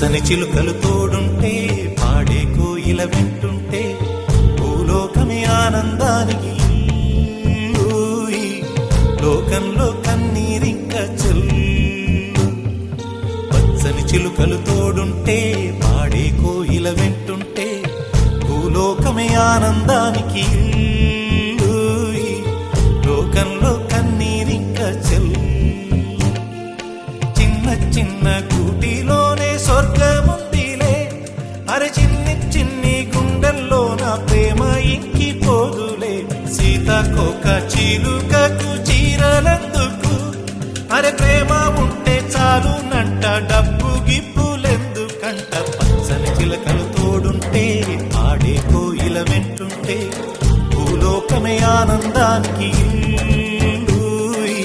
పచ్చని చిలుకలు తోడుంటే పాడే కోయిల వింటుంటే భూలోకమే ఆనందానికి ఊయి, లోకంలో కన్నీరింక చెల్లు. పచ్చని చిలుకలు తోడుంటే పాడే కోయిల వింటుంటే భూలోకమే ఆనందానికి ఊయి, లోకంలో కన్నీరింక చెల్లు. చిన్న చిన్న కూటిలోనే స్వర్గముందిలే, అరే చిన్ని చిన్ని గుండెల్లో నా ప్రేమ ఇంకిపోదులే. సీతాకోక చిలుకకు చీరలందుకు, అరే ప్రేమ ఉంటే చాలునంట, డబ్బు గిప్పులెందుకంట. పచ్చని చిలకలు తోడుంటే ఆడే కోయిల వెంటుంటే భూలోకమే ఆనందానికి ఊయి,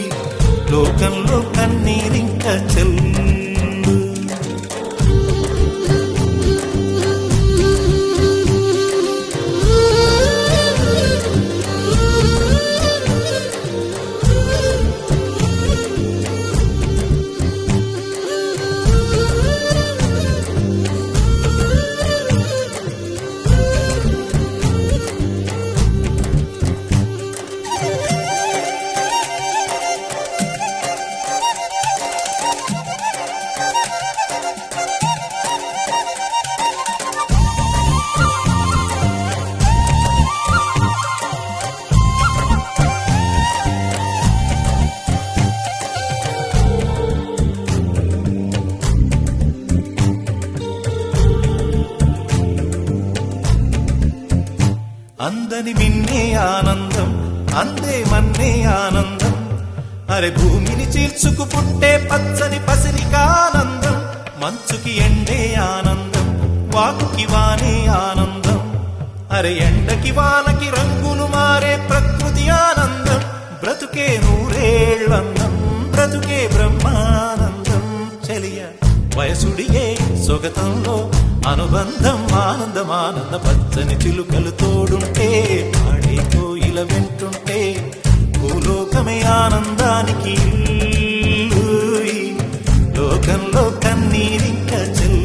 లోకంలో కన్నీరింక చెల్లు. అందని మిన్నే ఆనందం, అందే మన్నే ఆనందం, అరే భూమిని చీల్చుకు పుట్టే పచ్చని పసిరికానందం. మంచుకి ఎండే ఆనందం, వాకుకి వానే ఆనందం, అరే ఎండకి వానకి రంగులు మారే ప్రకృతి ఆనందం. బ్రతుకే నూరేళ్లందం, బ్రతుకే బ్రహ్మానందం. చెలియ వయసుడియే సొగతంలో అనుబంధం, ఆనందమానంద. పచ్చని చిలుకలు తోడుంటే పాడే కోయిల వింటుంటే భూలోకమే ఆనందానికి ఊయి, లోకంలో కన్నీరింక చెల్లు.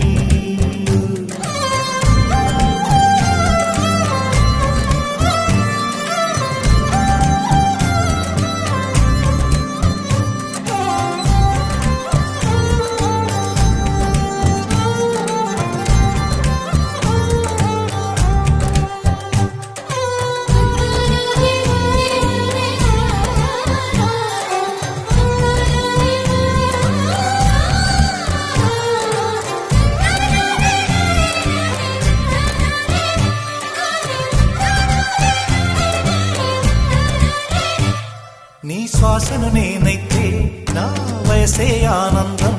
నీ శ్వాసను నేనైతే నా వయసే ఆనందం,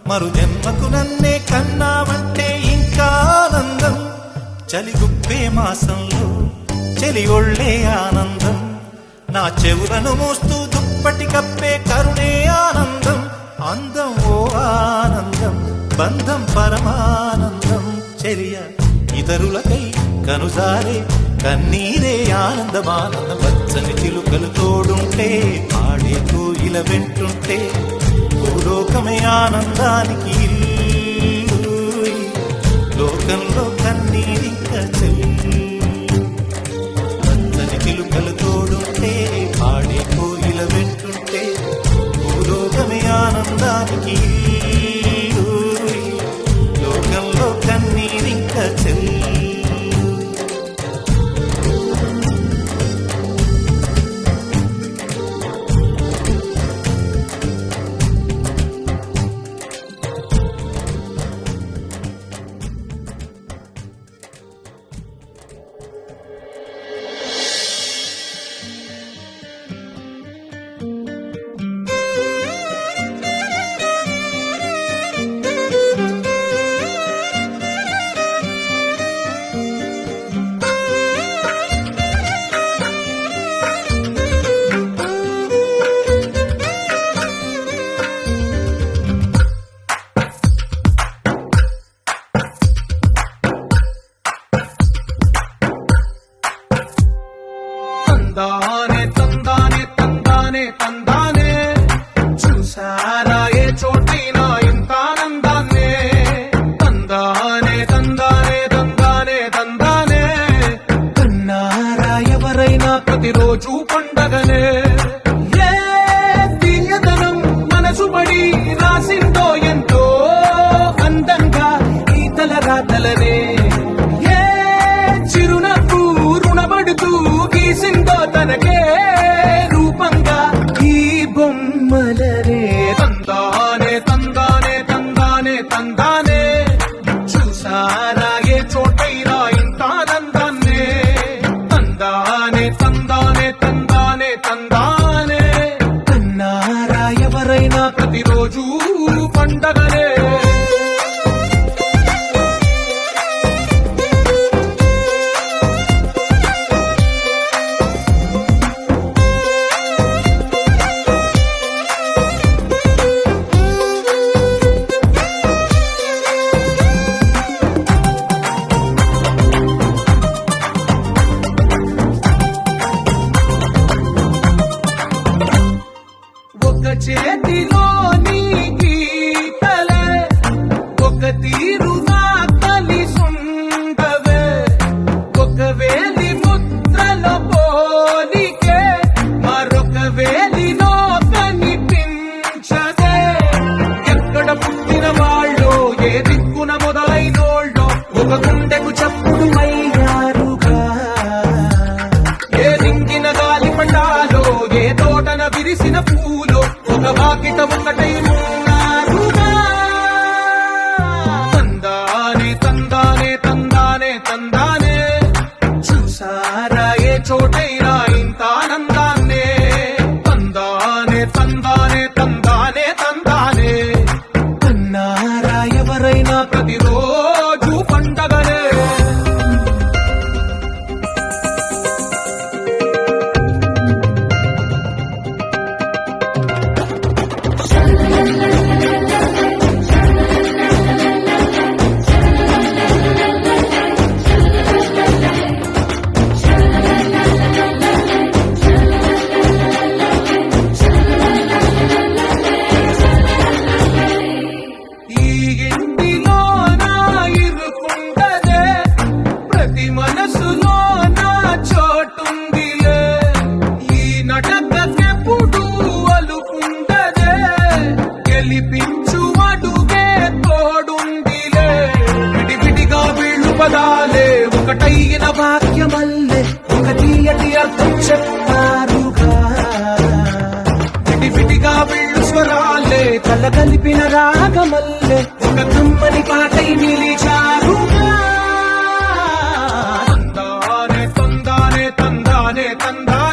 మరు జన్మకు నన్నే కన్నావంటే ఇంకా ఆనందం. చలిగుప్పే మాసంలో చలి ఒళ్ళే ఆనందం, నా చెవులను మోస్తూ దుప్పటి కప్పే కరుణే ఆనందం. అందం ఓ ఆనందం, బంధం పరమానందం. చెలియ ఇతరులకై కనుసారే కన్నీరే ఆనందమానంద. పచ్చని చిలుకలు తోడుంటే ఆడే కోయిల వెంటుంటే భూలోకమే ఆనందానికి ఊయి, లోకంలో కన్నీరింక చెల్లు. పచ్చని చిలుకలు తోడుంటే ఆడే కోయిల వెంటుంటే భూలోకమే ఆనందానికి ఊయి, లోకంలో కన్నీరింక చెల్లు. తందానే తందానే తందానే తందానే చూసారా ఏ చోటైనా ఇంత ఆనందాన్నే. ప్రతిరోజు పండగనే. ఏ తీయదనం మనసు పడి రాసిందో ఎంతో అందంగా ఈ తల రాతలనే. ఏ చిరునవ్వు రుణపడుతూ గీసిందో తనకే రూపంగా ఈ బొమ్మలనే. తందానే తందానే తందానే తందానే, చూసారా ఏ చోటైనా ఇంత ఆనందాన్నే. తందానే తందానే తందానే తందానే, కన్నారా ఎవరైనా ప్రతిరోజు పండగనే. ఒక చేతిలోని గీతలే ఒక తీరుగా కలిసుండవే. ఒక వేలి ముద్రల పోలికే మరొక వేలిలో కనిపించదే. ఎక్కడ పుట్టిన వాళ్ళో ఏ దిక్కున మొదలైనోళ్ళో ఒక గుండెకు చప్పుడు అయ్యారుగా. ఏ రింగిన గాలి పటాలో ఏ తోటన విరిసిన పూలో ఒక వాకిట ఒకటై ఉన్నారుగా. తందానే తందానే తందానే తందానే, చూసారా ఏ చోటైనా ఇంత ఆనందాన్నే. తందానే తందానే తందానే తందానే, కన్నారా ఎవరైనా ప్రతిరోజు పండగనే. ఈ ఇంటిలో నా ఇరుకుండదే, ప్రతి మనసులో నా చోటుందిలే. ఈ నటకెప్పుడు అలుకుండదే, గెలిపించు అడుగే తోడుందిలే. విడివిడిగా వీళ్ళు పదాలే ఒకటైన వాక్యమల్లే ఒక తీయటి అర్థం చెప్పారుగా. విడివిడిగా వీళ్ళు స్వరాలే కలగలిపిన రాగమల్లే ఒక కమ్మని పాటై నిలిచారుగా. తందానే తందానే తందానే తందానే